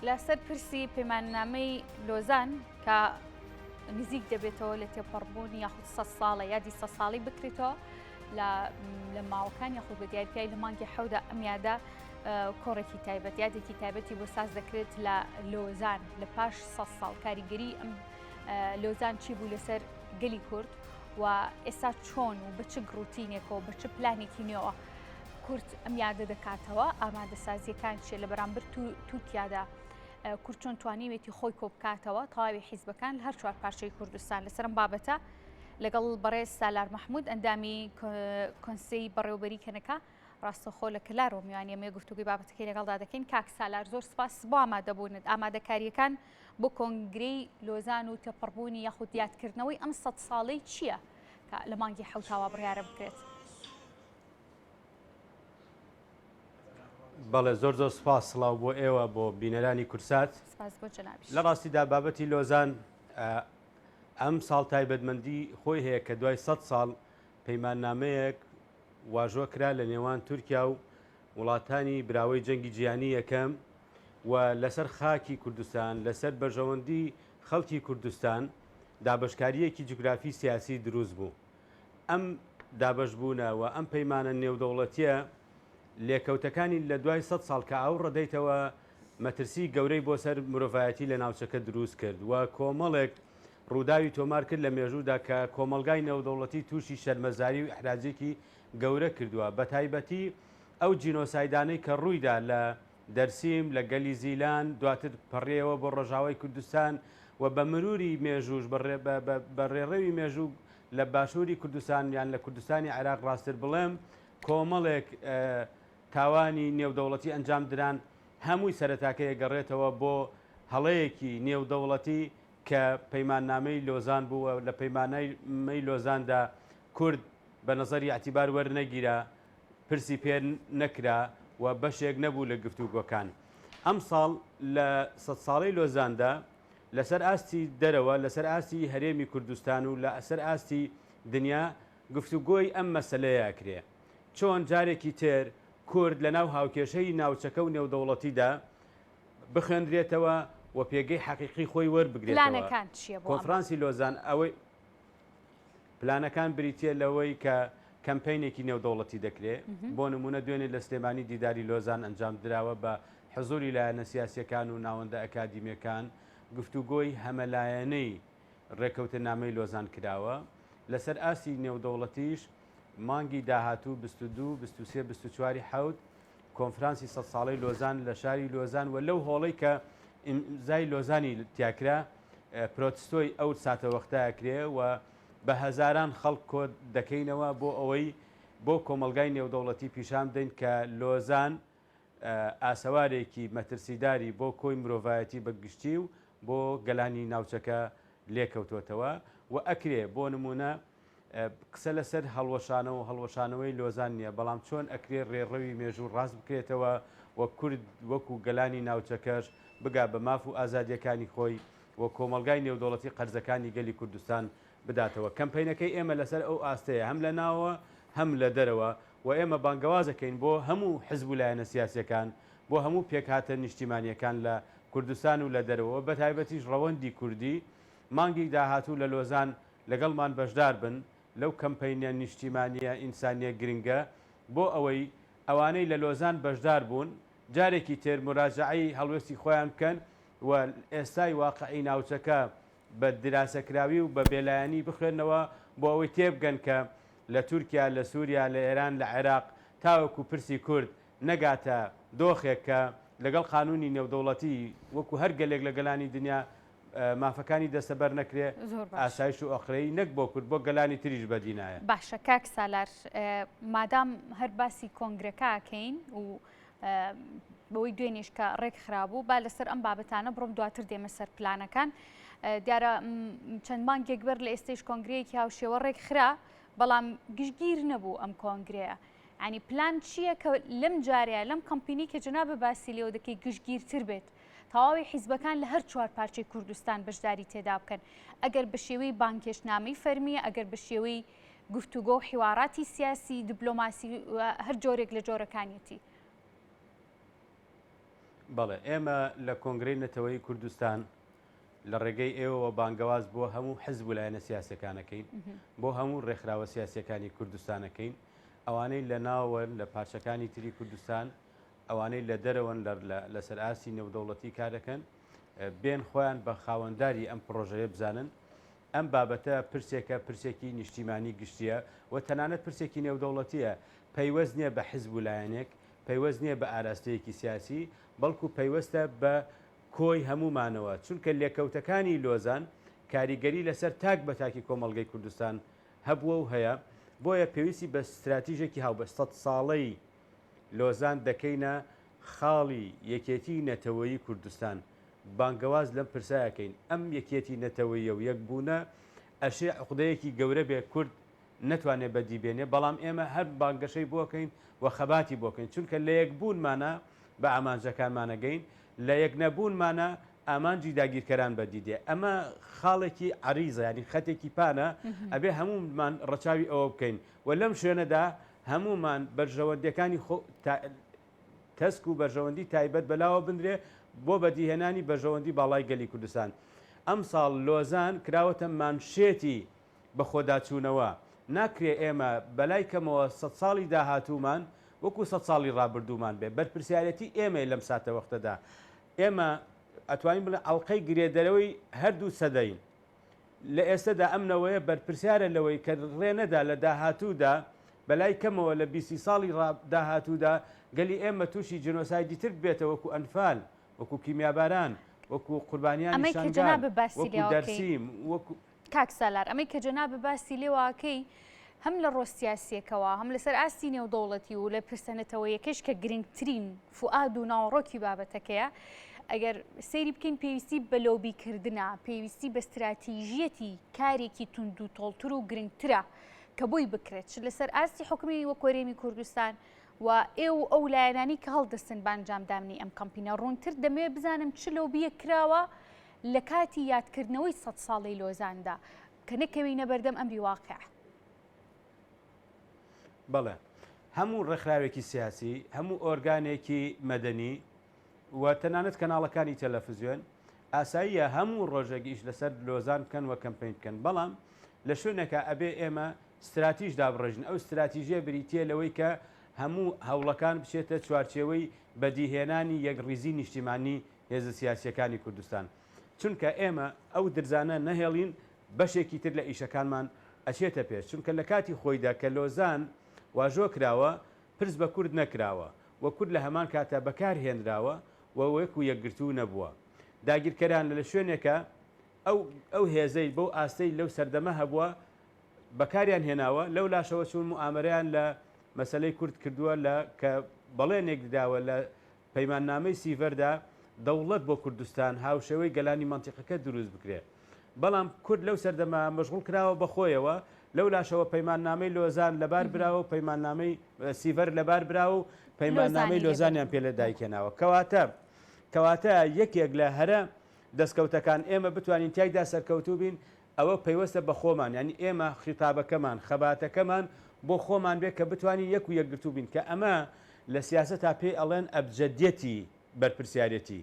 لەسەر پرسی پەیماننامەی لۆزان کە نزیک دەبێتەوە لە تێپەڕبوونی یاخود 100 ساڵە یادی 100 ساڵی بکرێتەوە لە ماوەکان یاخود بە دیاریکاری لە مانگی حەودا ئەم یادە کۆڕێکی تایبەت یادێکی تایبەتی بۆ ساز دەکرێت لە لۆزان لە پاش 100 ساڵ کاریگەری ئەم لۆزان چی بوو لەسەر گەلی کورد و ئێستا چۆن و بە چ گڕوتینێکەوە بە چ پلانێکی نوێەوە کورد ئەم یادە دەکاتەوە ئامادە سازیەکان چێ لە بەرامبەر تورکیادا کورد چۆن توانیوێتی خۆی کۆ بکاتەوە تەواوی حیزبەکان لە هەر چوار پارچەی کوردستان لەسەرم بابەتە لەگەڵ بەڕێز سالار مححمود ئەندامی کۆنسەی بەڕێوەبەری کەنەکە ڕاستەخۆ لە کلارۆ میوانی ئەمێ گفتوگوی بابەتەکەی لەگەڵدا دەکەین کاک سالار زۆر سپاس بۆ ئامادەبوونت ئامادەکاریەکان بۆ کۆنگرەی لۆزان و تێپەڕبوونی یاخود یادکردنەوەی ئەم 100 ساڵەی چییە کە لە مانگی حەوتاوا بڕیارە بکرێت؟ بەڵێ زۆر سپاس سڵاو بۆ ئێوە بۆ بینەرانی کورسات لە ڕاستیدا بابەتی لۆزان ئەم ساڵ تایبەتمەندی خۆی هەیە کە دوای 100 ساڵ پەیماننامەیەک واژۆ کرا لە نێوان تورکیا و وڵاتانی براوەی جەنگی جیهانی یەکەم و لەسەر خاکی کوردستان لەسەر بەرژەوەندی خەڵکی کوردستان دابەشکاریەکی جوگرافی سیاسی دروست بوو. ئەم دابەشبوونە و ئەم پەیمانە نێودەوڵەتیە لێکەوتەکانی لە دوای 100 ساڵ کە ئەو ڕەدەیتەوە مەترسی گەورەی بۆ سەر مرۆڤایەتی لە ناوچەکە دروست کرد و کۆمەڵێک ڕووداوی تۆمار کرد لە مێژوودا کە کۆمەلگای نێودەوڵەتی تووشی شەرمەزاری و ئەحراجێکی گەورە کردووە بە تایبەتی ئەو جینۆسایدانەی کە ڕوویدا لە دەرسیم لە گەلی زیلان دواتر پەڕێەوە بۆ ڕۆژاوای کوردستان و بە مروری مێژوش بەڕێڕەوی مێژوو لە باشووری کوردستان یان لە کوردستانی عێراق ڕاستتر بڵێم کۆمەڵێک تاوانی نێودەوڵەتی ئەنجام دران هەمووی سەرەتاکەیە گەڕێتەوە بۆ هەڵەیەکی نێودەوڵەتی کە پەیماننامەی لۆزان بووە لە پەیماننامەی لۆزاندا کورد بە نەزەری ئەعتیبار وەرنەگیرا پرسی پێ نەکرا و بەشێک نەبوو لە گفتوگۆکان. ئەم ساڵ لە 100 ساڵەی لۆزاندا لەسەر ئاستی دەرەوە لەسەر ئاستی هەرێمی کوردستان و لە ئەسەر ئاستی دنیا گفتوگۆی ئەم مەسەلەیە کرێ چۆن جارێکی تر کورد لە ناو هاوکێشەی ناوچەکە و نێودەوڵەتیدا بخوێنرێتەوە و پێگەی حەقیقی خۆی وەربگرێتەوە. کۆنفرانسی لۆزان ئەوەی پلانەکان بریتە لەوەی کە کەمپینێکی نێودەوڵەتی دەکرێت بۆ نمونە دوێنێ لە سلێمانی دیداری لۆزان ئەنجام دراوە بە حزوری لایەنە سیاسیەکان و ناوەندە ئەکادیمیەکان گفتوگۆی هەمەلایەنەی ڕێکەوتنامەی لۆزان کراوە لەسەر ئاسی نێودەوڵەتیش مانگی داهاتوو 22 23 24 حەوت کۆنفرانسی 100 ساڵەی لۆزان لە شاری لۆزان و لەو هۆڵەی کە ئیمزای لۆزانی تیاکرا پرۆتستۆی ئەو ساتەوەختایە کرێ و بە هەزاران خەڵک کۆ دەکەینەوە بۆ ئەوەی بۆ کۆمەلگای نێودەوڵەتی پیشان بدەین کە لۆزان ئاسەوارێکی مەترسیداری بۆ کۆی مرۆڤایەتی بەگشتی و بۆ گەلانی ناوچەکە لێکەوتوتەوە و ئەکرێ بۆ نمونە قسە لەسەر هەڵوەشانەوە هەڵوەشانەوەی لۆزان نییە بەڵام چۆن ئەکرێ ڕێڕەوی مێژوو ڕاست بکرێتەوە و کورد وەکو گەلانی ناوچەکەش بگا بە ماف و ئازادیەکانی خۆی و کۆمەلگای نێودەوڵەتی قەرزەکانی گەلی کوردستان بداتەوە. کەمپینەکەی ئێمە لەسەر ئەو ئاستەیە هەم لە ناوە هەم لە دەرەوە و ئێمە بانگەوازەکەین بۆ هەموو حزب و لایەنە سیاسیەکان بۆ هەموو پێکهاتە نیشتیمانیەکان لە کوردستان و لە دەرەوە بە تایبەتیش ڕەوەندی کوردی مانگی داهاتوو لە لۆزان لەگەڵمان بەشدار بن لەو کەمپینە نیشتیمانیە ئینسانیە گرنگە بۆ ئەوەی ئەوانەی لە لۆزان بەشدار بوون جارێکی تر مراجعەی هەڵوێستی خۆیان بکەن و ئێستای واقعی ناوچەکە بە دراسەکراوی و بە بێلایەنی بخوێنەوە بۆ ئەوەی تێبگەن کە لە تورکیا لە سووریا لە ئێران لە عێراق تاوەکو پرسی کورد نەگاتە دۆخێک کە لەگەڵ قانونی نێودەوڵەتی وەکو هەر گەلێک لە گەلانی دنیا مافەکانی دەستەبەر نەکرێ ئاسایش و ئەخرەی نەک بۆ کورد بۆ گەلانی تریش بەدینایە. باشە کاک سالار مادام هەر باسی کۆنگرەکەکەین و بەوەی دوێنێش کە ڕێک خرابوو با لەسەر ئەم بابەتانە بڕۆم دواتر دێمە سەر پلانەکان دیارە چەند مانگێک بەر لە ئێستش کۆنگرەیەکی هاوشێوە ڕێک خرا بەڵام گشتگیر نەبوو ئەم کۆنگرەیە ینی پلان چییە کە لەم جارەیە لەم کەمپینی کە جناب باسی لێوە دەکەی گشتگیرتر بێت تەواوی حیزبەکان لە هەر چوار پارچەی کوردستان بەشداری تێدا بکەن ئەگەر بە شێوەی بانکێشنامەی فەرمیە ئەگەر بە شێوەی گفتوگۆ و حیواراتی سیاسی دیپلۆماسی هەر جۆرێک لە جۆرەکانیەتی. بەڵێ ئێمە لە کۆنگرەی نەتەوەی کوردستان لە ڕێگەی ئێوە بانگەواز بۆ هەموو حزب لایەنە سیاسەکانەکەین بۆ هەموو ڕێکخراوە سیاسەکانی کوردستانەکەین ئەوانەی لە ناوەن لە پارچەکانی تری کوردستان ئەوانەی لە دەرەوەن لەسەر ئاسی نێودەوڵەتی کارەکەن بێن خۆیان بە خاوەنداری ئەم پرۆژەیە بزانن ئەم بابەتە پرسێکە پرسێکی نیشتیمانی گشتیە و تەنانەت پرسێکی نێودەوڵەتیە پەیوەست نییە بە حزب و لایەنێک پەیوەست نییە بە ئاراستەیەکی سیاسی بەڵکو پەیوەستە بە کۆی هەمومانەوە چونکە لێکەوتەکانی لۆزان کاریگەری لەسەر تاک بە تاکی کۆمەڵگەی کوردستان هەبووە و هەیە بۆیە پێویستی بە استراتیژێکی هاو بە 100 ساڵەی لۆزان دەکەینە خاڵی یەکێتی نەتەوەیی کوردستان بانگەواز لەم پرسایەکەین ئەم یەکێتی نەتەوەیە و یەکبوونە ئەشێ عقدەیەکی گەورە بێ کورد نەتوانێت بەدیبێنێ بەڵام ئێمە هەر بانگەشەی بۆکەین و خەباتی بۆکەین چونکە لە یەکبوونمانە بە ئامانجەکانمانەگەین لە یەک نەبوونمانە ئامانجی داگیرکەران بەدیدێ ئەمە خاڵێکی عریزە ینی خەتێکی پانە ئەبێ هەمومان ڕەچاوی ئەوە بکەین و لەم شوێنەدا هەمومان بەرژەوەندەکانی تەسک و بەرژەوەندی تایبەت بەلاوە بندرێ بۆ بەدیهێنانی بەرژەوەندی باڵای گەلی کوردستان ئەم ساڵ لۆزان کراوەتە مانشێتی بە خۆداچوونەوە ناکرێ ئێمە بەلای کەمەوە 100 ساڵی داهاتوومان وەکو 100 ساڵی ڕابردوومان بێ بەرپرسیارەتی ئێمە لەم ساتە وەختەدا ئێمە ئەتوانین بڵێن ئەڵلقەی گرێدەرەوەی هەردوو سەدەین لە ئێستادا ئەمنەوەیە بەرپرسیارە لەوەی کە ڕێنەدا لە داهاتوودا بەلای کەمەوە لە 20 ساڵی داهاتوودا گەلی ئێمە تووشی جنۆسایدی تر بێتە وەکو ئەنفال وەکو کیمیاباران وەکو قوربانیانی شانگان وەکو دەرسیم وەکو کاکسالار ئەمەی کە جەناب باسی لێواکەی هەم لە ڕۆستیاسیەکەوە هەم لەسەر ئاستی نێودەوڵەتی و لە پرسەنەتەوە یەکەش کە گرنگترین فعاد و ناوەڕۆکی بابەتەکەیە ئەگەر سەیری بکەین پێویستی بە لۆبیکردنە پێویستی بە استراتیژیەتی کارێکی تونند و تۆڵتر و گرنگترە کە بۆی بکرێت لەسەر ئاستی حکومی وە کۆرێمی کوردستان و ئەو لایەنانی کە هەڵدەستن بانجامدامنی ئەم کەمپینە ڕوونتر دەمەوێت بزانم چ لۆبیە کراوە لە کاتی یادکردنەوەی 100 ساڵی لۆزاندا کە نەکەوینە بەردەم ئەمری واقع بەڵێ هەموو ڕێکخراوێکی سیاسی هەموو ئۆرگانێکی مەدەنی و تەنانەت کەناڵەکانی تەلەڤیزیۆن ئاساییە هەموو ڕۆژێکیش لەسەر لۆزان بکەن و کەمپین بکەن بەڵام لە شوێنێکە ئەبێ ئێمە استراتیژ دابڕێژن ئەو استراتیژیە بریتە لەوەی کە هەموو هەوڵەکان بچێتە چوارچێوەی بەدیهێنانی یەکڕیزی نیشتیمانی هێزە سیاسیەکانی کوردستان چونکە ئێمە ئەو درزانە نەهێڵین بەشێکی تر لە ئیشەکانمان ئەچێتە پێش چونکە لە کاتی خۆیدا کە لۆزان واژۆ کراوە پرس بە کورد نەکراوە وە کورد لە هەمان کاتە بەکارهێنراوە و وەکو یەکگرتوو نەبووە داگیرکەران لە شوێنێکە ئەو هێزەی بەو ئاستەی لەو سەردەمە هەبووە بەکاریان هێناوە لەو لاشەوە چون موامەرەیان لە مەسلەی کورد کردووە لە کە بەڵێنێک داوە لە پەیماننامەی سیڤەردا دەوڵەت بۆ کوردستان هاوشێوەی گەلانی منتیقەکە دروست بکرێت بەڵام کورد لەو سەردەما مەشغوڵ کراوە بەخۆیەوە لەو لاشەوە پەیماننامەی لۆزان لەبار براوە و پەیماننامەی سیڤەر لەبار براوە و پەیماننامەی لۆزانیان پێ لە دایکێناوە کەواتە یەکێک لە هەرە دەستکەوتەکان ئێمە بتوانین تایدا سەرکەوتوو بین ئەوە پەیوەستە بە خۆمان ینی ئێمە خیتابەکەمان خەباتەکەمان بۆ خۆمان بێت کە بتوانین یەک و یەکگرتوو بین کە ئەمە لە سیاسەتا پێی ئەڵێن ئەبجەدیەتی بەرپرسیارەتی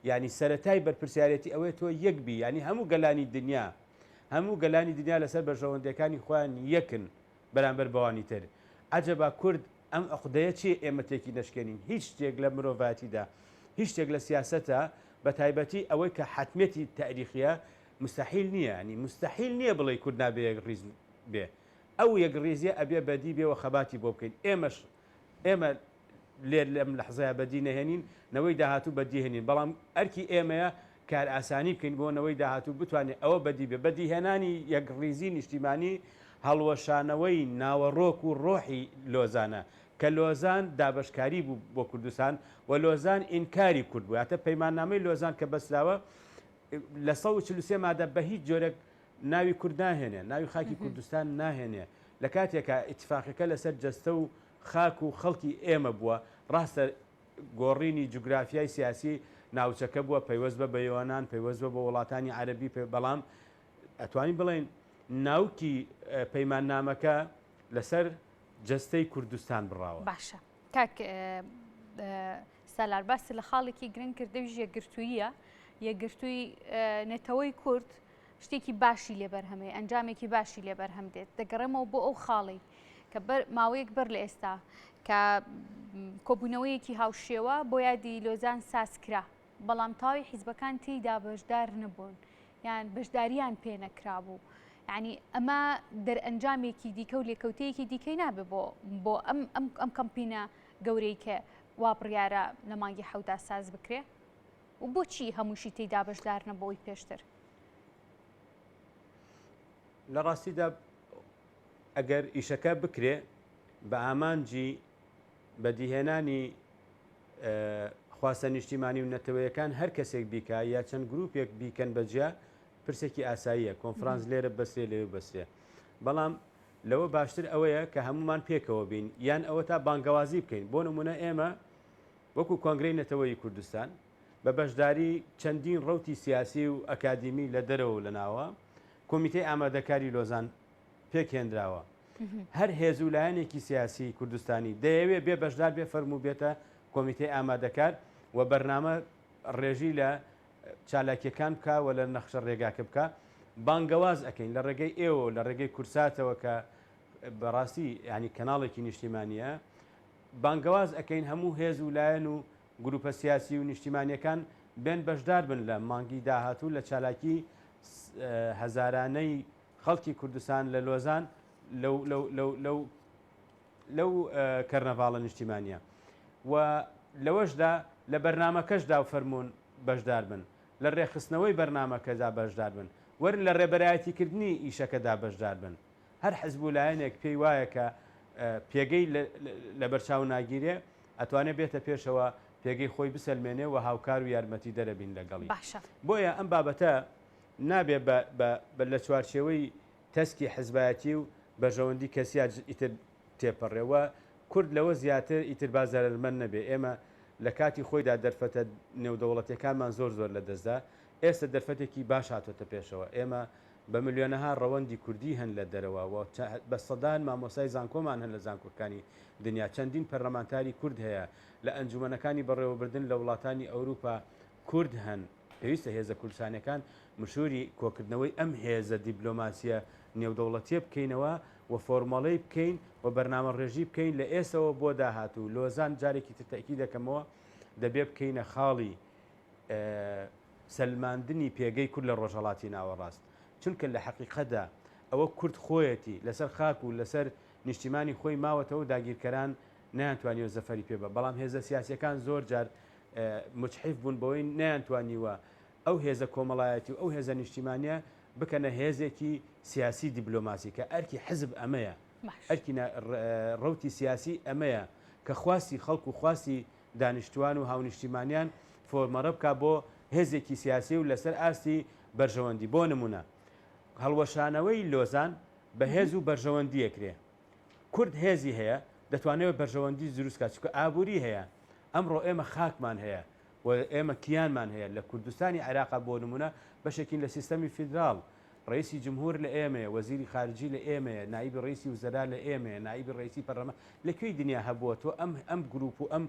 ینی سەرەتای بەرپرسیارەتی ئەوەی تۆ یەکبی ینی هەموو گەلانی دنیا لەسەر بەرژەوەندەکانی خۆیان یەکن بەرامبەر بەوانی تر عەجەبا کورد ئەم عقدەیە چی ئێمە تێکی نەشکێنین هیچ شتێک لە مرۆڤاتیدا هیچ شتێک لە سیاسەتە بە تایبەتی ئەوەی کە حتمێتی تاریخیە مستحیل نییە ینی مستحیل نییە بڵێ کورد نابێ یەکڕیز بێ ئەو یەکڕیزیە ئەبێ بەدی بێەوە خەباتی بۆ بکەین ئێمە لێر لەم لەحزەیە بەدی نەهێنین نەوەی داهاتوو بەدیهێنین بەڵام ئەرکی ئێمەیە کار ئاسانی بکەین بۆ نەوەی داهاتوو بتوانێت ئەوە بەدی بێ بەدیهێنانی یەکڕیزی نیشتیمانی هەڵوەشانەوەی ناوەڕۆک و ڕۆحی لۆزانە کە لۆزان دابشکاری بوو بۆ کوردستان و لۆزان ئینکاری کورد بوو یاتە پەیماننامەی لۆزان کە بەسراوە لە 143 مادە بە هیچ جۆرێک ناوی کورد ناهێنێ ناوی خاکی کوردستان ناهێنێ لە کاتێکە ئیتفاقەکە لەسەر جەستە و خاک و خەڵکی ئێمە بووە ڕاستە گۆڕینی جوگرافیای سیاسی ناوچەکە بووە پەیوەست بە بەیوانان پەیوەست بە وڵاتانی عەرەبی بەڵام ئەتوانین بڵێن ناوکی پەیماننامەکە لەسەر جەستەی کوردستان بڕاوە باشە کاک سالار باس لە خاڵێکی گرنگ کردەویش یەکگرتوویە یەکگرتووی نێتەوەی کورد شتێکی باشی لێبەرهەمێ ئەنجامێکی باشی لێبەرهەم دێت دەگەڕێمەوە بۆ ئەو خاڵی کە ماوەیەک بەر لە ئێستا کە کۆبوونەوەیەکی هاوشێوە بۆ یادی لۆزان ساسکرا بەڵام تاوی حیزبەکان تێیدا بەشدار نەبوون یان بەشداریان پێ نەکرابوو یعنی ئەمە دەرئەنجامێکی دیکە و لێکەوتەیەکی دیکەی نابێ بۆ ئەم کەمپینە گەورەی کە وا بڕیارە لە مانگی حەوتا ساز بکرێ و بۆچی هەمووشی تێیدا بەشدار نەبەوەی پێشتر لە ڕاستیدا ئەگەر ئیشەکە بکرێ بە ئامانجی بەدیهێنانی خواستە نیشتیمانی و نەتەوەیەکان هەر کەسێک بیکە یا چەند گروپێک بیکەن بەجیا پرسێکی ئاساییە کۆنفرانس لێرە بەسرێ لێوێ بەسرێ بەڵام لەوە باشتر ئەوەیە کە هەمومان پێکەوە بین یان ئەوە تا بانگەوازی بکەین بۆ نمونە ئێمە وەکو کۆنگرەی نەتەوەی کوردستان بە بەشداری چەندین ڕەوتی سیاسی و ئەکادیمی لە دەرەوە لە ناوە کۆمیتەی ئامادەکاری لۆزان پێکهێنراوە هەر هێزوولایەنێکی سیاسی کوردستانی دەیەوێ بێ بەشدار بێ فەرموو بێتە کۆمیتەی ئامادەکار و بەرنامە ڕێژی لە چالاکیەکان بکە و لە نەخشە ڕێگاکە بکە بانگەواز ئەەکەین لە ڕێگەی ئێوە لە ڕێگەی کورساتەوە کە بەڕاستی ینی کەناڵێکی نیشتیمانیە بانگەواز ئەەکەین هەموو هێزوولایەن و گروپە سیاسی و نیشتیمانیەکان بێن بەشدار بن لە مانگی داهاتوو لە چالاکی هەزارانەی خەڵکی کوردستان لە لۆزان لەو کەرنەڤاڵە نیشتیمانیە و لەوەشدا لە بەرنامەکەشدا و فەرمونون بەشدار بن لە ڕێخستنەوەی بەرنامەکەدا بەشدار بن وەرن لە ڕێبەرایەتیکردنی ئیشەکەدا بەشدار بن هەر حزبوولایەنێک پێی وایە کە پێگەی لە بەرچاو ناگیرێ ئەتوانێت بێتە پێشەوە پێگەی خۆی بسەلمێنێ و هاوکار و یارمەتی دەرەبین لەگەڵی بۆیە ئەم بابەتە نابێ لە چوارچێوەی تەسکی حزبایەتی و بەژەوەندی کەسیات ئیتر تێپەڕێەوە کورد لەوە زیاتر ئیتر بازارەرمەند نەبێ ئێمە لە کاتی خۆیدا دەرفەتە نێودەوڵەتەکانمان زۆر لە دەستدا ئێستا دەرفەتێکی باش هاتوۆتە پێشەوە ئێمە بە ملیۆنەها ڕەوەندی کوردی هەن لە دەرەوە بە سەدان مامۆسای زانکۆمان هەن لە زانکۆکانی دنیا چەندین پەرلەمانتاری کورد هەیە لە ئەنجومەنەکانی بەڕێوەبردن لە وڵاتانی ئەوروپا کورد هەن پێویستە هێزە کوردستانەکان مشوری کۆکردنەوەی ئەم هێزە دیبلۆماسیە نێودەوڵەتیە بکەینەوە و فۆرمەڵەی بکەین و بەرنامە ڕێژی بکەین لە ئێسەوە بۆ داهاتوو لۆزان جارێکی تەکی دەکەمەوە دەبێ بکەینە خاڵی سەلماندنی پێگەی کورد لە ڕۆژهەڵاتی ناوەڕاست چونکە لە حەقیقەتدا ئەوە کورد خۆیەتی لەسەر خاک و لەسەر نیشتیمانی خۆی ماوەتەوە داگیرکەران نەیانتوانیوە زەفەری پێ بە بەڵام هێزە سیاسیەکان زۆر جار متحیف بوون بەوەی نەیانتوانیوە ئەو هێزە کۆمەڵایەتی و ئەو هێزە نیشتیمانیە بکەنە هێزێکی سیاسی دیبلۆماسی کە ئەرکی حزب ئەمەیە ئەرکی ڕەوتی سیاسی ئەمەیە کە خواستی خەڵک و خواستی دانیشتوان و هاونیشتیمانیان فۆرمەڕە بکە بۆ هێزێکی سیاسی و لەسەر ئاستی بەرژەوەندی بۆ نمونە هەڵوەشانەوەی لۆزان بە هێز و بەرژەوەندی ئەکرێ کورد هێزی هەیە دەتوانێت بەرژەوەندی دروستکە چکە ئابووری هەیە ئەمڕۆ ئێمە خاکمان هەیە و ئێمە کیانمان هەیە لە کوردستانی عێراق بۆ نمونە بەشێکین لە سیستەمی فیدراڵ ڕئیسی جمهور لە ئێمەیە وەزیری خارجی لە ئێمەیە نایبی ڕئیسی وزەرا لە ئێمەیە نایبی ڕئیسی پەرلەمان لەکوێی دنیا هەبووە تۆ ئەم گروپ و ئەم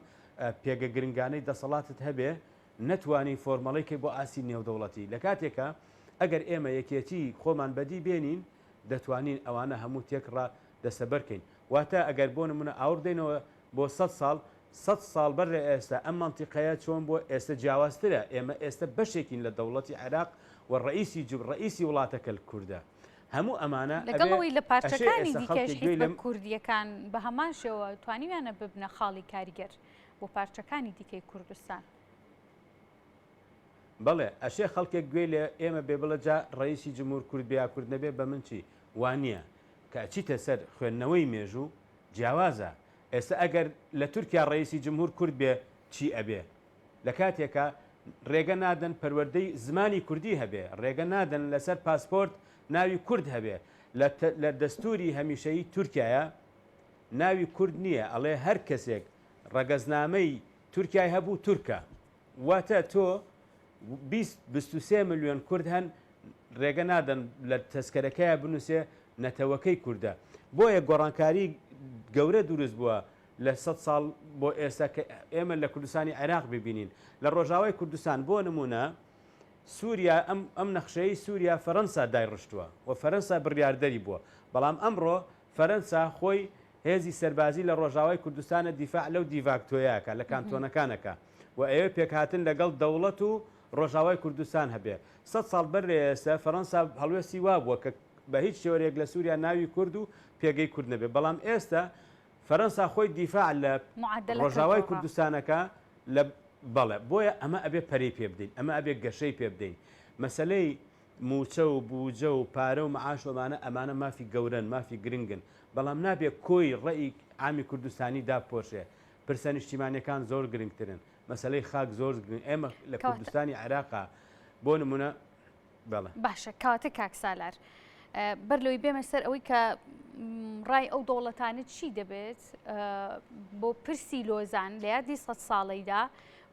پێگە گرنگانەی دەسەڵاتت هەبێ نەتوانی فۆرمەڵێکی بۆ ئاسی نێودەوڵەتی لە کاتێکە ئەگەر ئێمە یەکێتی خۆمان بەدی بێنین دەتوانین ئەوانە هەموو تێکڕا دەسەبەرکەین واتە ئەگەر بۆ نمونە ئاوردێنەوە بۆ 100 ساڵ بەر لە ئێستا ئەم مەنتیقەیە چۆن بۆ ئێستا جیاوازترە ئێمە ئێستا بەشێکین لە دەوڵەتی عێراق و ڕئیسی وڵاتەکە کووردە هەموو ئەمانە لەگەڵەوەی لە پارچەکانی دیکەش حیزب کوردیەکان بە هەمان شێوە توانیویانە ببنە خاڵی کاریگەر بۆ پارچەکانی دیکەی کوردستان بەڵێ ئەشێ خەڵکێک گوێ لە ئێمە بێ بڵە جا ڕئیسی جمهور کورد بیا کورد نەبێ بە من چی وانە کە ئەچیتە سەر خوێندنەوەی مێژوو جیاوازە ئێستا ئەگەر لە تورکیا ڕئیسی جمهور کورد بێ چی ئەبێ لە کاتێکە ڕێگە نادەن پەروەردەی زمانی کوردی هەبێ ڕێگە نادەن لەسەر پاسپۆرت ناوی کورد هەبێ لە دەستوری هەمیشەیی تورکایە ناوی کورد نییە ئەڵێ هەر کەسێک ڕەگەزنامەی تورکای هەبوو تورکە واتە تۆ 23 ملیۆن کورد هەن ڕێگە نادەن لە تەسکەرەکەیە بنووسێ نەتەوەکەی کووردە بۆیە گۆڕانکاری گەورە دروست بووە لە 100 ساڵ بۆ ئێستا کە ئێمە لە کوردستانی عێراق ببینین لە ڕۆژاوای کوردستان بۆ نمونە سووریا ئەم نەخشەی سووریا فەرەنسا دایڕشتووە و فەرەنسا بڕیاردەری بووە بەڵام ئەمڕۆ فەرەنسا خۆی هێزی سەربازی لە ڕۆژاوای کوردستانە دیفاع لەو دیڤاکتۆیاکە لە کانتۆنەکانەکە و ئێوە پێکهاتن لەگەڵ دەوڵەت و ڕۆژاوای کوردستان هەبێ 100 ساڵ بەر لە ئێستا فەرەنسا هەڵوێستی وا بووە کە بە هیچ شێوەیەک لە سووریا ناوی کورد و پێگەی کورد نەبێ بەڵام ئێستا فەرەنسا خۆی دیفاع لە ڕۆژاوای کوردستانەکە لە بەڵێ بۆیە ئەمە ئەبێ پەرەی پێ بدەین ئەمە ئەبێ گەشەی پێ بدەین مەسلەی موچە و بوجە و پارە و معاش ئەمانە مافی گەورن مافی گرنگن بەڵام نابێت کۆی ڕێی عامی کوردستانی داپۆشێ پرسە نیشتیمانیەکان زۆر گرنگترن مەسلەی خاک زۆر گرنگ ئێمە لە کوردستانی عێراقا بۆ نمونە بەڵێ باشە کاتە کاک سالار بەرلەوەی بێمە سەر ئەوەی کە ڕای ئەو دەوڵەتانە چی دەبێت بۆ پرسی لۆزان لە یادی 100 ساڵەیدا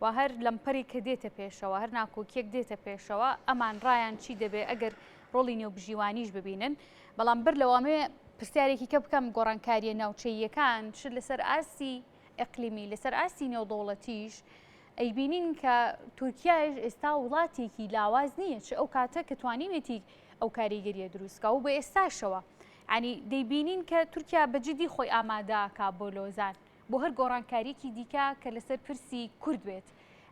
و هەر لەمپەری کە دێتە پێشەوە هەر ناکۆکیەک دێتە پێشەوە ئەمان ڕایان چی دەبێت ئەگەر ڕۆڵی نێوبژیوانیش ببینن بەڵام بەر لەوامێ پرسیارێکی کە بکەم گۆڕانکاریە ناوچەیەکان شت لەسەر ئاسی ئەقلیمی لەسەر ئاسی نێودەوڵەتیش ئەیبینین کە تورکیاش ئێستا وڵاتێکی لاواز نییە چ ئەو کاتە کە توانیوێتی ئەو کاریگەریە دروستکە و بە ئێستاشەوە ینی دەیبینین کە تورکیا بەجددی خۆی ئامادەکە بۆ لۆزان بۆ هەر گۆڕانکاریەکی دیکە کە لەسەر پرسی کورد بێت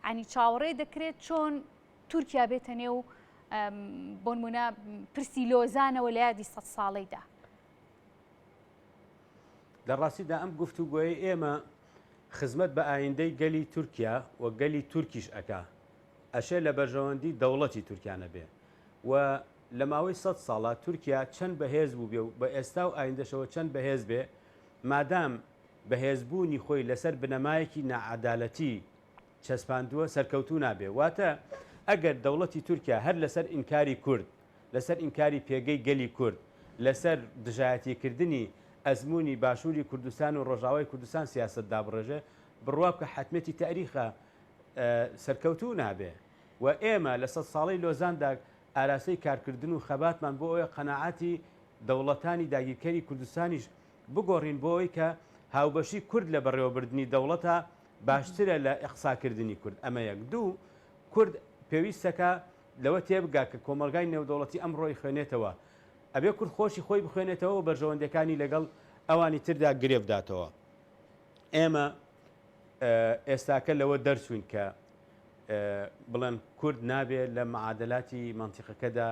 ینی چاوەڕێ دەکرێت چۆن تورکیا بێتە نێو بۆ نمونە پرسی لۆزانەوە لە یادی 100 ساڵەیدا لە ڕاستیدا ئەم گفتوگۆی ئێمە خزمەت بە ئایندەی گەلی تورکیا و گەلی تورکیش ئەکا ئەشێ لە بەرژەوەندی دەوڵەتی تورکیانە بێ و لە ماوەی 100 ساڵە تورکیا چەند بەهێز بوو بێ و بە ئێستا و ئایندەشەوە چەند بەهێز بێ مادام بەهێزبوونی خۆی لەسەر بنەمایەکی نەعەدالەتی چەسپاندووە سەرکەوتوو نابێ واتە ئەگەر دەوڵەتی تورکیا هەر لەسەر ئینکاری کورد لەسەر ئینکاری پێگەی گەلی کورد لەسەر دژایەتیکردنی ئەزمموی باشووری کوردستان و ڕۆژاوای کوردستان سیاست دابڕێژێ بڕوا بکە حتمەتی تاریخە سەرکەوتوو نابێ و ئێمە لە 100 ساڵەی لۆزاندا ئاراستەی کارکردن و خەباتمان بۆ ئەوەیە قەنەعاتی دەوڵەتانی داگیرکەری کوردستانیش بگۆڕین بۆ ئەوەی کە هاوبەشی کورد لە بەڕێوەبردننی دەوڵەتە باشترە لە ئەقساکردنی کورد ئەمە یەک دوو کورد پێویستەکە لەوە تێبگا کە کۆمەلگای نێودەوڵەتی ئەمڕۆی خوێنێتەوە ئەبێ کورد خۆشی خۆی بخوێنێتەوە و بەرژەوەندەکانی لەگەڵ ئەوانی تردا گرێبداتەوە ئێمە ئێستاکە لەوە دەرچوین کە بڵێن کورد نابێت لە معادلاتی منتیقەکەدا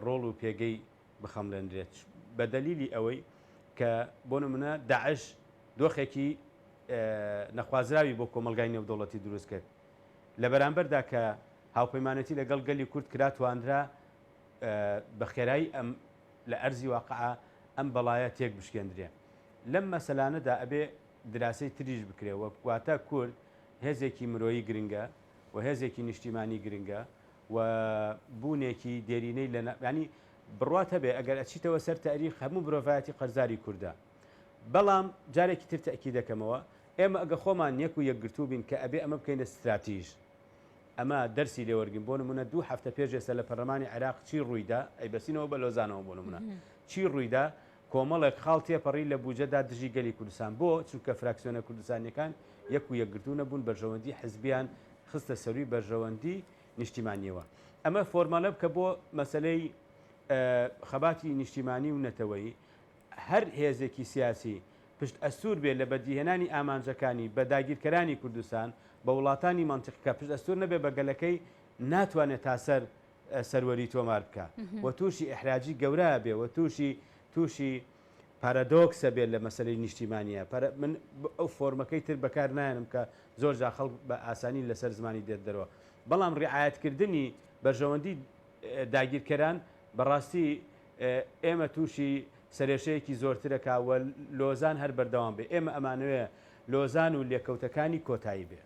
ڕۆڵ و پێگەی بخەملێنرێت بە دەلیلی ئەوەی کە بۆ نمونە داعش دۆخێکی نەخوازراوی بۆ کۆمەلگای نێودەوڵەتی دروست کرد لە بەرامبەردا کە هاوپەیمانەتی لەگەڵ گەلی کورد کراتواندرا بە خێرایی ئەم لە ئەرزی واقعە ئەم بەڵایە تێک بشکێندرێ لەم مەسەلانەدا ئەبێ دراسی تریش بکرێ واتە کورد هێزێکی مرۆیی گرنگە و هێزێکی نیشتیمانی گرنگە و بوونێکی دێرینەی لە ینی بڕاتە بێ ئەگەر ئەچیتەوە سەر تاریخ هەموو مرۆڤایەتی قەرزاری کووردە بەڵام جارێکی تر تەکی دەکەمەوە ئێمە ئەگە خۆمان یەک و یەکگرتوو بین کە ئەبێ ئەمە بکەینە استراتیژ ئەمە دەرسی لێوەرگین بۆ نمونە 2 هەفتە پێش ئێستا لە پەرلەمانی عێراق چی ڕوویدا ئەی بەسینەوە بە لۆزانەوە بۆ نمونە چی ڕوویدا کۆمەڵێک خاڵ تێپەڕی لە بوجەدا دژی گەلی کوردستان بۆ چونکە فراکسیۆنە کوردستانیەکان یەک و یەکگرتوو نەبوون بەرژەوەندی حزبیان خستە سەروی بەرژەوەندی نیشتیمانیەوە ئەمە فۆرمالە بکە بۆ مەسلەی خەباتی نیشتیمانی و نەتەوەیی هەر هێزێکی سیاسی پشت ئەسوور بێت لە بەدیهێنانی ئامانجەکانی بە داگیرکەرانی کوردستان بە وڵاتانی منتیقەکە پشت ئەسوور نەبێ بە گەلەکەی ناتوانێت تا سەروەری تۆمار بکە و تووشی ئەحراجی گەورە بێ و تووشی پارادۆکسە بێت لە مەسلەی نیشتیمانیە من ئەو فۆرمەکەی تر بەکار نایەنم کە زۆر جا خەڵک بە ئاسانی لەسەر زمانی دێت دەرەوە بەڵام ڕعایەتکردنی بەرژەوەندی داگیرکەران بەڕاستی ئێمە تووشی سەرێشەیەکی زۆرترەکەوە لۆزان هەر بەردەوام بێ ئێمە ئەمانوێ لۆزان و لێکەوتەکانی کۆتایی بێ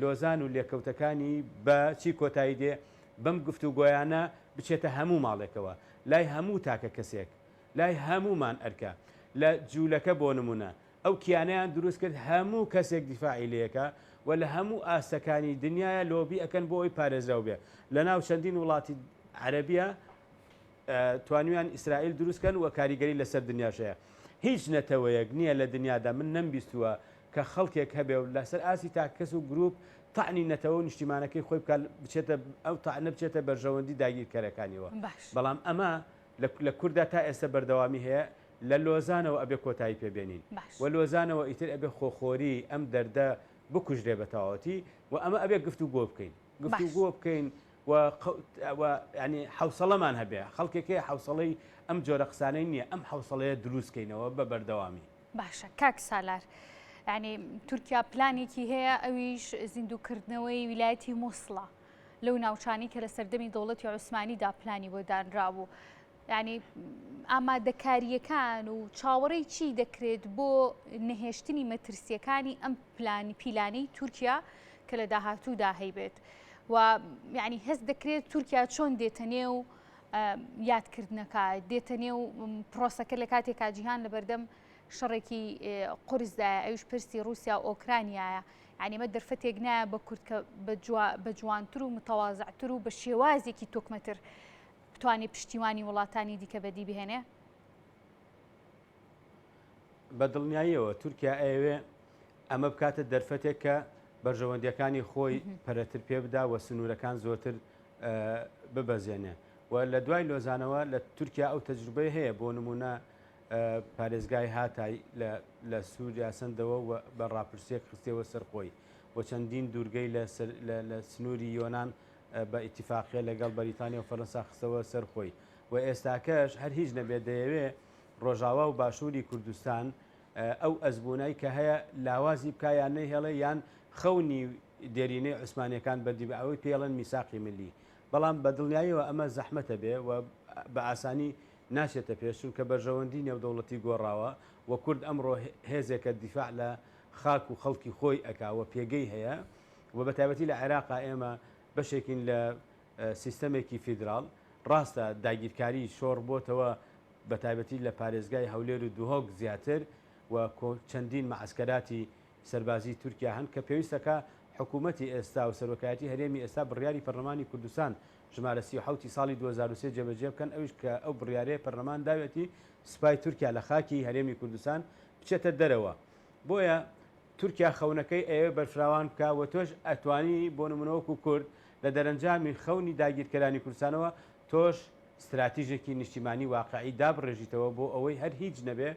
لۆزان و لێکەوتەکانی بە چی کۆتایی دێ بەم گفتوگۆیانە بچێتە هەموو ماڵێکەوە لای هەموو تاکە کەسێک لای هەمومان ئەرکە لە جوولەکە بۆ نمونە ئەو کیانیان دروست کرد هەموو کەسێک دیفاعی لەکە و لە هەموو ئاستەکانی دنیاە لۆبی ئەکەن بۆ ئەوی پارێزراو بێ لە ناو چەندین وڵاتی عەرەبیە توانیان ئیسرائیل دروستکەن و کاریگەری لەسەر دنیاشەیە هیچ نەتەوەیەک نییە لە دنیادا من نەمبیستووە کە خەڵکێک هەبێ و لەسەر ئاسی تا کەس و گروپ تاعنی نەتەوە نیشتیمانەکەی خۆی بچێتە ئەو تاعنە بچێتە بەرژەوەندی داگیرکەرەکانیەوە بەڵام ئەمە لە کووردا تا ئێستا بەردەوامی هەیە لە لۆزانەوە ئەبێ کۆتایی پێبێنین و لۆزانەوە ئیتر ئەبێ خۆخۆری ئەم دەردە بکوژرێ بە تەواوەتی و ئەمە ئەبێ گفتوگۆ بکەین گفتوگۆ بکەین ینی حوسەڵەمان هەبێ خەڵکێکەیە حوسەڵەی ئەم جۆرە قسانەی نییە ئەم حوسەڵەیە دروستکەینەوە بە بەردەوامی باشە کاک سالار ینی تورکیا پلانێکی هەیە ئەویش زیندووکردنەوەی ویلایەتی مووسڵە لەو ناوچانی کە لە سەردەمی دەوڵەتی عوسمانیدا پلانی بۆ دانرابوو ینی ئامادەکاریەکان و چاوەڕێی چی دەکرێت بۆ نەهێشتنی مەترسیەکانی ئەم پیلانەی تورکیا کە لە داهاتوودا هەیبێت و یعنی هەست دەکرێت تورکیا چۆن دێتە نێو یادکردنەکە دێتە نێو پرۆسەکە لە کاتێکا جیهان لە بەردەم شەڕێکی قورسدایە ئەوش پرسی رووسیا و ئۆکرانیایە ینی مە دەرفەتێک نایە بە کورد کە بە جوانتر و متەوازعتر و بە شێوازێکی تۆکمەتر بتوانێت پشتیوانی وڵاتانی دیکە بەدی بهێنێ بە دڵنیاییەوە تورکیا ئەوێ ئەمە بکاتە دەرفەتێک کە بەرژەوەندیەکانی خۆی پەرەتر پێ بدا و سنوورەکان زۆرتر ببەزێنێ و لە دوای لۆزانەوە لە تورکیا ئەو تەجروبەی هەیە بۆ نمونە پارێزگای هاتای لە سووریا سندەوە بە ڕاپرسێک خستێەوە سەرخۆی بۆ چەندین دوورگەی لە سنووری یۆناان بە ئیتیفاقیە لەگەڵ بەریتانیا و فەرەنسا خستەوە سەرخۆی و ئێستاکەش هەر هیچ نەبێت دەیەوێ ڕۆژاوا و باشووری کوردستان ئەو ئەزبوونایی کە هەیە لاوازی بکایان نەیهێڵێ یان خەونی دێرینەی عوسمانیەکان بەردی بە ئەوەی پێڵەن میساقی ملی بەڵام بە دڵنیاییەوە ئەمە زەحمەتە بێ و بە ئاسانی ناچێتە پێشون کە بەرژەوەندی نێودەوڵەتی گۆڕاوە و کورد ئەمڕۆ هێزێکە دیفاع لە خاک و خەڵکی خۆی ئەکاوە پێگەی هەیە و بە تایبەتی لە عێراقا ئێمە بەشێکین لە سیستەمێکی فیدرال ڕاستە داگیرکاری شۆڕ بۆتەوە بە تایبەتی لە پارێزگای هەولێر و دوهۆک زیاتر و چەندین مەعسکەراتی سەربازی تورکیا هەن کە پێویستەکە حکوومەتی ئێستا و سەرۆکایەتی هەرێمی ئێستا بڕیاری پەرلەمانی کوردستان ژمارە 37 ساڵی 2023 جێبەجێ بکەن ئەوش کە ئەو بڕیارەیە پەرلەمان داوێتی سوپای تورکیا لە خاکی هەرێمی کوردستان بچێتە دەرەوە بۆیە تورکیا خەونەکەی ئێوە بەرفراوان بکە و تۆش ئەتوانی بۆ نمونەوەکو کورد لە دەرەنجامی خەونی داگیرکەرانی کوردستانەوە تۆش استراتیژێکی نیشتیمانی واقعی دابڕێژیتەوە بۆ ئەوەی هەر هیچ نەبێ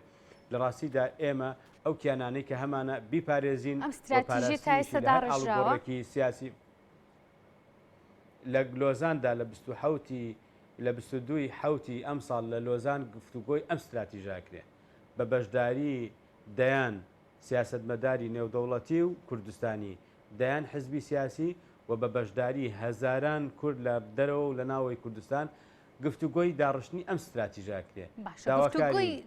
لە ڕاستیدا ئێمە ئەو کیانانەی کە هەمانە بیپارێزین ئەڵگۆڕێکی سیاسی لە لۆزاندا لە 22 حوتی ئەم ساڵ لە لۆزان گفتوگۆی ئەم استراتیژاکرێ بە بەشداری دەیان سیاستمەداری نێودەوڵەتی و کوردستانی دەیان حزبی سیاسی و بە بەشداری هەزاران کورد لە دەرەوە و لە ناوەی کوردستان گفتوگۆی داڕشتنی ئەم استراتیژاکرێ داواکاری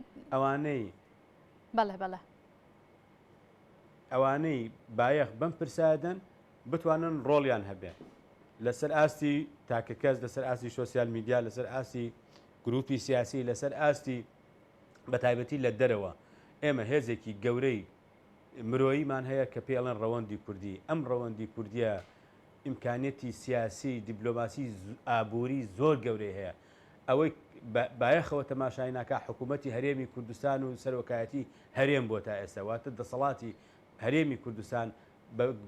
ئەوانەی بایەخ بەم پرسادن بتوانن ڕۆڵیان هەبێ لەسەر ئاستی تاکە کەس لەسەر ئاستی سۆسیال میدیا لەسەر ئاستی گروپی سیاسی لەسەر ئاستی بە تایبەتی لە دەرەوە ئێمە هێزێکی گەورەی مرۆییمان هەیە کە پێڵەن ڕەوەندی کوردی ئەم ڕەوەندی کوردیە ئیمکانێتی سیاسی دیبلۆماسی ئابووری زۆر گەورەی هەیە ئەوەی بایەخەوە تەماشای ناکە حکوومەتی هەرێمی کوردستان و سەرۆکایەتی هەرێم بۆ تا ئێستا واتە دەسەڵاتی هەرێمی کوردستان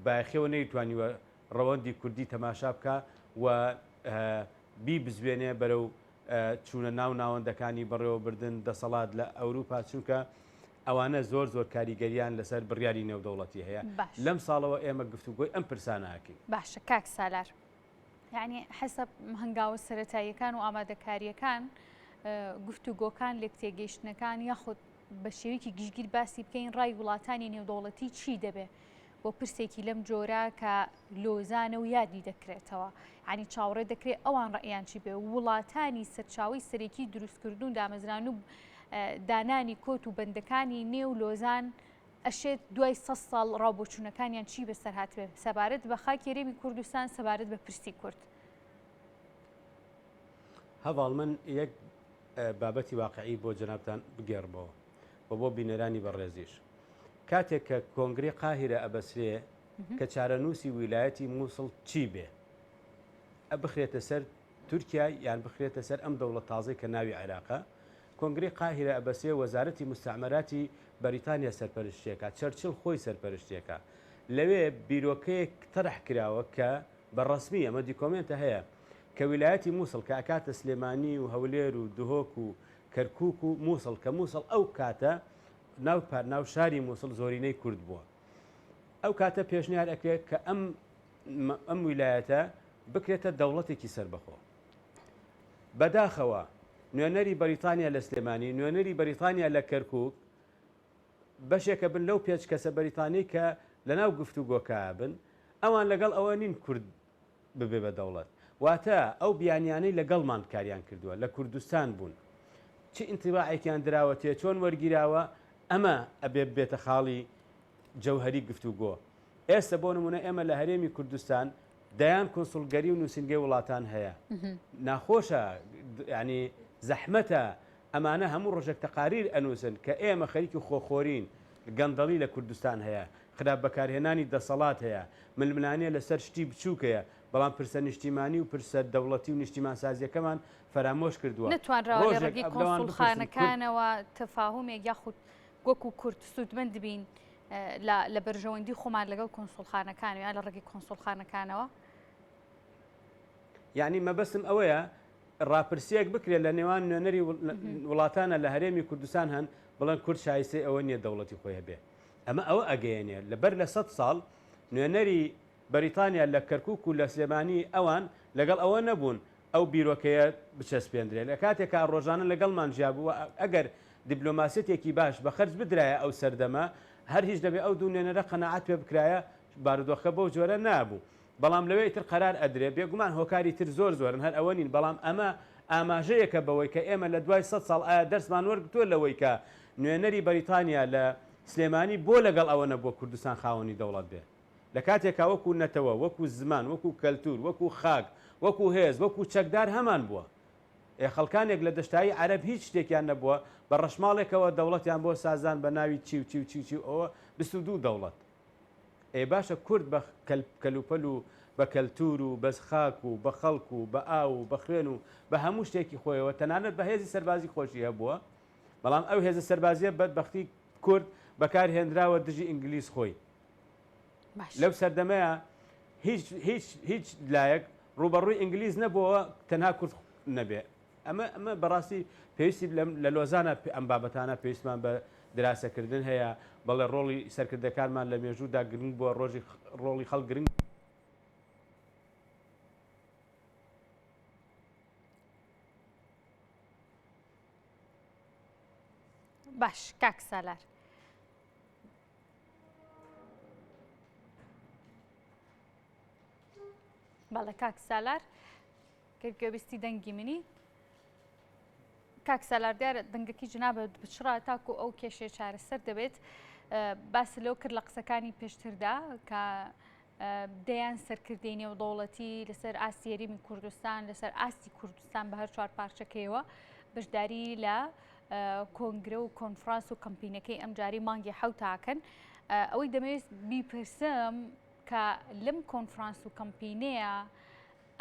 بایەخەوە نەیتوانیوە ڕەوەندی کوردی تەماشا بکە و بزوێنێ بەرەو چوونە ناو ناوەندەکانی بەڕێوەبردن دەسەڵات لە ئەوروپا چونکە ئەوانە زۆر کاریگەریان لەسەر بڕیاری نێودەوڵەتی هەیە لەم ساڵەوە ئێمە گفتوگۆی ئەم پرسانەکەین باشە کاک سالار یعنی حەسەب هەنگاوە سەرەتاییەکان و ئامادەکاریەکان گفتوگۆکان لێک تێگەیشتنەکان یاخود بە شێوەیەکی گشتگیر باسی بکەین ڕای وڵاتانی نێودەوڵەتی چی دەبێ بۆ پرسێکی لەم جۆرە کە لۆزانە و یادی دەکرێتەوە ینی چاوەڕێ دەکرێت ئەوان ڕەئیان چی بێ وڵاتانی سەرچاوی سەرەکی دروستکردن و دامەزران و دانانی کۆت و بەندەکانی نێو لۆزان ئەشێت دوای 100 ساڵ ڕاوبۆچوونەکانیان چی بەسەر هاتوێ سەبارەت بە خاکی هەرێمی کوردستان سەبارەت بە پرسی کورد هەواڵ من یەک بابەتی واقعی بۆ جەنابتان بگێڕمەوە و بۆ بینەرانی بەڕێزیش کاتێک کە کۆنگری قاهیرە ئەبەسرێ کە چارەنووسی ویلایەتی مووسڵ چی بێ بخرێتە سەر تورکیا یان بخرێتە سەر ئەم دەوڵەت تازەی کە ناوی عێراقە کۆنگری قاهیرە ئەبەسێ وەزارەتی مستعمەراتی بەریتانیا سەرپەرشتیەکە چەرچل خۆی سەرپەرشتیەکە لەوێ بیرۆکەیەک تەرح کراوە کە بەڕەسمی ئەمە دیکۆمنتە هەیە کە ویلایەتی مووسڵ کە ئاکاتە سلێمانی و هەولێر و دهۆک و کەرکووک و مووسڵ کە مووسڵ ئەو کاتە ناو شاری مووسڵ زۆرینەی کورد بووە ئەو کاتە پێشنیار ئەکرێت کە ئەم ویلایەتە بکرێتە دەوڵەتێکی سربەخۆ بەداخەوە نوێنەری بەریتانیا لە سلێمانی نوێنەری بەریتانیا لە کەرکووک بەشێکە بن لەو پێچ کەسە بەریتانی کە لەناو گفتوگۆکە بن ئەوان لەگەڵ ئەوە نین کورد ببێ بە دەوڵەت واتە ئەو بیانیانەی لەگەڵمان کاریان کردووە لە کوردستان بوون چی ئینتیباعێکیان دراوە تێ چۆن وەرگیراوە ئەمە ئەبێ بێتە خاڵی جەوهەری گفتوگۆ ئێستا بۆ نمونە ئێمە لە هەرێمی کوردستان دەیان کۆنسڵگەری و نووسینگەی وڵاتان هەیە ناخۆشە ینی زەحمەتە ئەمانە هەموو ڕۆژێک تەقاریر ئەنووسن کە ئێمە خەریکی خۆخۆرین گەندەڵی لە کوردستان هەیە خراپ بەکارهێنانی دەسەڵات هەیە ململانەیە لەسەر شتی بچووکەیە بەڵام پرسە نیشتیمانی و پرسە دەوڵەتی و نیشتیمان سازیەکەمان فەرامۆش کردووە نتوانراوە لە ڕێگەی کۆنسڵخانەکانەوە تەفاهومێک یاخود وەکو کورد سوودمەند بین لە بەرژەوەندی خۆمان لەگەڵ کۆنسڵخانەکان یا لە ڕێگەی کۆنسڵخانەکانەوە یعنی مەبەستم ئەوەیە ڕاپرسیەک بکرێت لە نێوان نوێنەری وڵاتانە لە هەرێمی کوردستان هەن بڵێن کورد شایستەی ئەوە نییە دەوڵەتی خۆی هەبێ ئەمە ئەوە ئەگەیەنێ لەبەر لە 100 ساڵ نوێنەری بەریتانیا لە کەرکووک و لە سلێمانی ئەوان لەگەڵ ئەوە نەبوون ئەو بیرۆکەیە بچەسپێنرێت لە کاتێک کە ڕۆژانە لەگەڵمان ژیابووە ئەگەر دیبلۆماسیەتێکی باش بە خەرج بدرایە ئەو سەردەمە هەر هیچ دەبێت ئەو دوو نوێنەرە قەنەعات پێ بکرایە بارودۆخە بەو جۆرە نابوو بەڵام لەوەی تر قەرار ئەدرێ بێگومان هۆکاری تر زۆرن هەر ئەوە نین بەڵام ئەمە ئاماژەیەکە بەوەی کە ئێمە لە دوای 100 ساڵ ئایا دەرسمان وەرگتووە لەوەی کە نوێنەری بەریتانیا لە سلێمانی بۆ لەگەڵ ئەوە نەبووە کوردستان خاوەنی دەوڵەت بێ لە کاتێکا وەکو نەتەوە وەکو زمان وەکو کەلتور وەکو خاک وەکو هێز وەکو چەکدار هەمان بووە خەڵکانێک لە دەشتایی عەرەب هیچ شتێکیان نەبووە بە ڕەشماڵێکەوە دەوڵەتیان بۆ سازان بە ناوی چی ئەوە 22 دەوڵەت باشە کورد بە کەلوپەل و بە کەلتور و بە خاک و بە خەڵک و بە ئاو و بە خوێن و بە هەموو شتێکی خۆیەوە تەنانەت بە هێزی سەربازی خۆشی هەبووە بەڵام ئەو هێزە سەربازیە بەدبەختی کورد بەکارهێنراوە دژی ئینگلیز خۆی لەو سەردەمەیە هیچ لایەک ڕوبەڕووی ئینگلیز نەبووە تەنها کورد نەبێ ئەمە بەڕاستی پێویستی لە لۆزانە ئەم بابەتانە پێویستمان بە دراسەکردن هەیە بەڵێ ڕۆڵی سەرکردەکانمان لە مێژوودا گرنگ بووە ڕۆڵی خەڵک گرنگ باش کاک سالار بەڵێ کاک سالار گوێبیستی دەنگی منی کاک سالار دیارە دەنگەکەی جنابە بچڕا تاکو ئەو کێشەیە چارەسەر دەبێت باسی لەو کرد لە قسەکانی پێشتردا کە دەیان سەرکردەی نێودەوڵەتی لەسەر ئاستی یاریمی کوردستان لەسەر ئاستی کوردستان بە هەر چوار پارچەکەیەوە بەشداری لە کۆنگرە و کۆنفرانس و کەمپینەکەی ئەم جاری مانگی حەوتاکەن ئەوەی دەمەوێت بیپرسم کە لەم کۆنفرانس و کەمپینەیە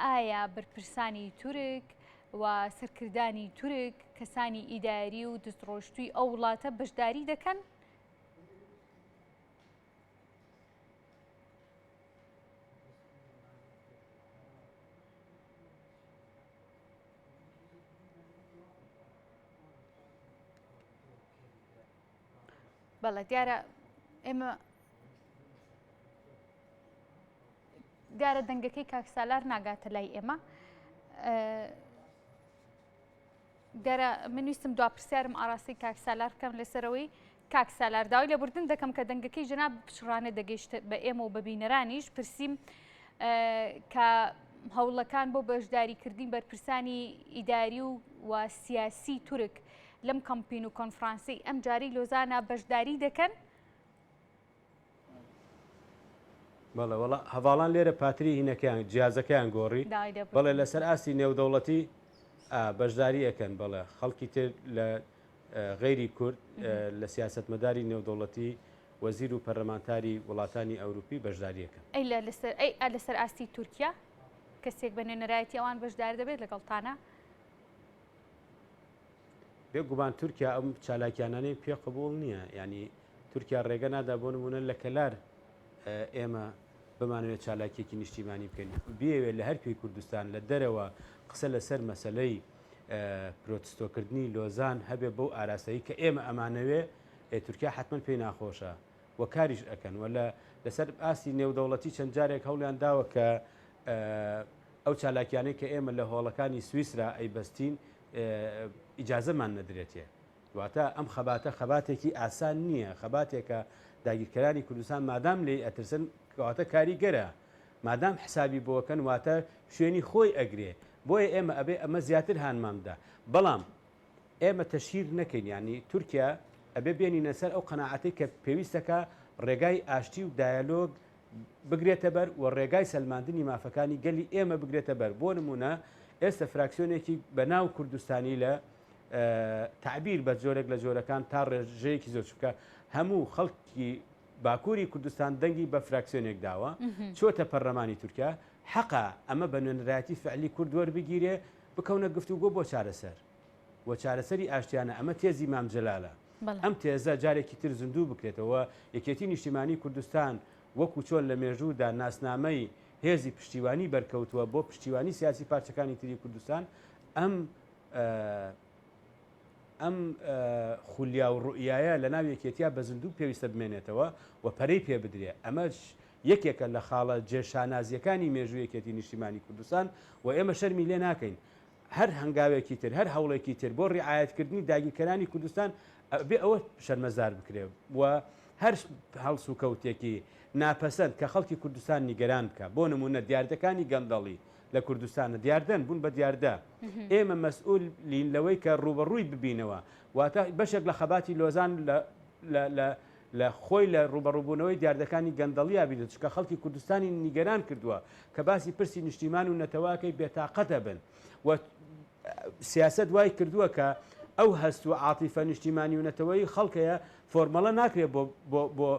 ئایا بەرپرسانی تورک و سەرکردانی تورک کەسانی ئیداری و دەستڕۆشتووی ئەو وڵاتە بەشداری دەکەن؟ بەڵێ دیارە ئێمە دیارە دەنگەکەی کاک سالار ناگاتە لای ئێمە دیارە من ویستم دواپرسیارم ئاراستی کاک سالار بکەم لەسەرەوەی کاک سالار داوای لەبوردن دەکەم کە دەنگەکەی جەناب پشڕانە دەگەیشت بە ئێمە و بە بینەرانیش پرسییم کە هەوڵەکان بۆ بەشداریکردین بەرپرسانی ئیداری و سیاسی تورک لەم کەمپین و کۆنفرانسی ئەم جاری لۆزانە بەشداری دەکەن؟ بەڵێ وەڵا هەواڵان لێرە پاتری هینەکەیان جیازەکەیان گۆڕی بەڵێ لەسەر ئاستی نێودەوڵەتی بەشداری ئەەکەن بەڵێ خەڵکی تر لە غەیری کورد لە سیاسەتمەداری نێودەوڵەتی وەزیر و پەرلەمانتاری وڵاتانی ئەوروپی بەشداریەکەن لەسەر ئاستی تورکیا کەسێک بە نوێنەرایەتی ئەوان بەشدار دەبێت لەگەڵتانە؟ بێگومان تورکیا ئەم چالاکیانانەی پێ قبول نییە ینی تورکیا ڕێگە نادا بۆ نمونە لە کەلار ئێمە بمانوێت چالاکیێکی نیشتیمانی بکەین بێوێت لە هەر پێی کوردستان لە دەرەوە قسە لەسەر مەسلەی پرۆتستۆکردنی لۆزان هەبێ بەو ئاراسایی کە ئێمە ئەمانەوێ تورکیا حتمما پێی ناخۆشە وە کاریش ئەەکەن وە لەسەر ئاسی نێودەوڵەتی چەند جارێک هەوڵیان داوە کە ئەو چالاکیانەی کە ئێمە لە هۆڵەکانی سویسرا ئەیبەستین ئیجازەمان نەدرێتێ دواتە ئەم خەباتە خەباتێکی ئاسان نییە خەباتێکە داگیرکەرانی کوردستان مادام لێ ئەترسن کەواتە کاریگەرە مادام حسابی بۆکەن واتە شوێنی خۆی ئەگرێ بۆیە ئێمە ئەبێ ئەمە زیاتر هانمامدا بەڵام ئێمە تەشیر نەکەین ینی تورکیا ئەبێ بێنینە سەر ئەو قەناعەتی کە پێویستەکە ڕێگای ئاشتی و دایالۆگ بگرێتە بەر و ڕێگای سەلماندنی مافەکانی گەلی ئێمە بگرێتە بەر بۆ نمونە ئێستا فراکسیۆنێکی بەناو کوردستانی لە تعبیر بە جۆرێک لە جۆرەکان تا ڕێژەیەکی زۆر چکە هەموو خەڵکی باکووری کوردستان دەنگی بە فراکسیۆنێک داوە چۆتە پەرلەمانی تورکیا حەقا ئەمە بە نوێنەرایەتی فعلی کورد وەربگیرێ بکەونە گفتوگۆ بۆ چارەسەر وە چارەسەری ئاشتیانە ئەمە تێزی مام جەلالە ئەم تێزە جارێکی تر زندوو بکرێتەوە یەکێتی نیشتیمانی کوردستان وەکو چۆن لە مێژوودا ناسنامەی هێزی پشتیوانی بەرکەوتووە بۆ پشتیوانی سیاسی پارچەکانی تری کوردستان ئەم خولیا و ڕوئایە لە ناو یەکێتیا بە زندوو پێویستە بمێنێتەوە و پەرەی پێ بدرێ ئەمەش یەکێکە لە خاڵە جێشانازیەکانی مێژوو یەکێتی نیشتیمانی کوردستان و ئێمە شەرمی لێ ناکەین هەر هەنگاوێکی تر هەر هەوڵێکی تر بۆ ڕعایەتکردنی داگیرکەرانی کوردستان بێ ئەوە شەرمەزار بکرێ و هەر هەڵس و کەوتێکی ناپەسەند کە خەڵکی کوردستان نیگەران بکە بۆ نمونە دیاردەکانی گەندەڵی لە کوردستانە دیاردەن بوون بە دیاردە ئێمە مەسئولین لەوەی کە ڕوبەڕووی ببینەوە واتە بەشێک لە خەباتی لۆزان لە خۆی لە ڕوبەڕووبوونەوەی دیاردەکانی گەندەڵی بینێت چکە خەڵکی کوردستانی نیگەران کردووە کە باسی پرسی نیشتیمان و نەتەواکەی بێتاقەتە بن و سیاست وای کردووە کە ئەو هەست و عاتیفە نیشتیمانی و نەتەوەی خەڵکەیە فۆرمەڵە ناکرێت بۆ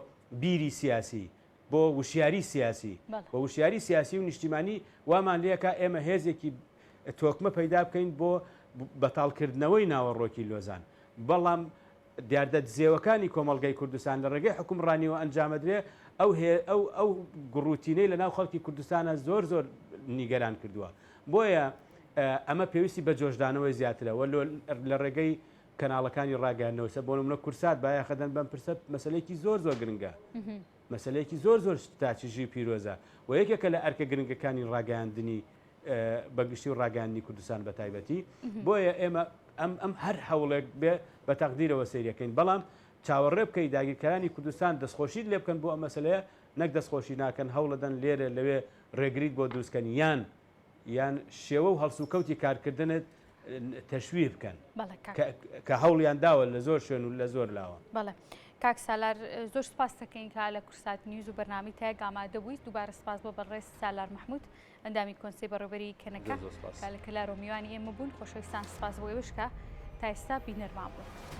بیری سیاسی بۆ وشیاری سیاسی بۆ وشیاری سیاسی و نیشتیمانی وامان لەکە ئێمە هێزێکی تۆکمە پەیدا بکەین بۆ بەتاڵکردنەوەی ناوەڕۆکی لۆزان بەڵام دیاردە دزێوەکانی کۆمەڵگەی کوردستان لە ڕێگەی حکومڕانیەوە ئەنجامەدرێ ئەو گڕوتینەی لە ناو خەڵکی کوردستانە زۆر نیگەران کردووە بۆیە ئەمە پێویستی بە جۆشدانەوەی زیاترەوە لە ڕێگەی کەناڵەکانی ڕاگەاندنەوەسە بۆ نمونە کورسات باە خەدەن بەم پرسە مەسلەیەکی زۆر گرنگە مەسلەیەکی زۆر تاچیژی پیرۆزە و یەکێکە لە ئەرکە گرنگەکانی ڕاگەاندنی بەگشتی و ڕاگەاندنی کوردستان بە تایبەتی بۆیە ئێمە ئەم هەر هەوڵێک بێ بە تەقدیرەوە سەیرەکەین بەڵام چاوەڕێ بکەی داگیرکەرانی کوردستان دەستخۆشیت لێ بکەن بۆ ئەم مەسلەیە نەک دەستخۆشی ناکەن هەوڵەدەن لێرە لەوێ ڕێگریت بۆ دروستکەنی یان شێوە و هەڵسوکەوتی کارکردنت تەشویر بکەن کە هەوڵیان داوە لە زۆر شوێن و لە زۆر لاوە بەڵێ کاک سالار زۆر سپاس دەکەین کە لە کورسات نیوز و بەرنامی تایە ئامادە بوویت دووبارە سپاس بۆ بەڕێز سالار محمود ئەندامی کۆنسەی بەڕێوەبەری کەنەکە کە لە کەلار و میوانی ئێمە بوون خۆشەویستان سپاس بۆ ئێوەشکە تا ئێستا بینەرمان بوون.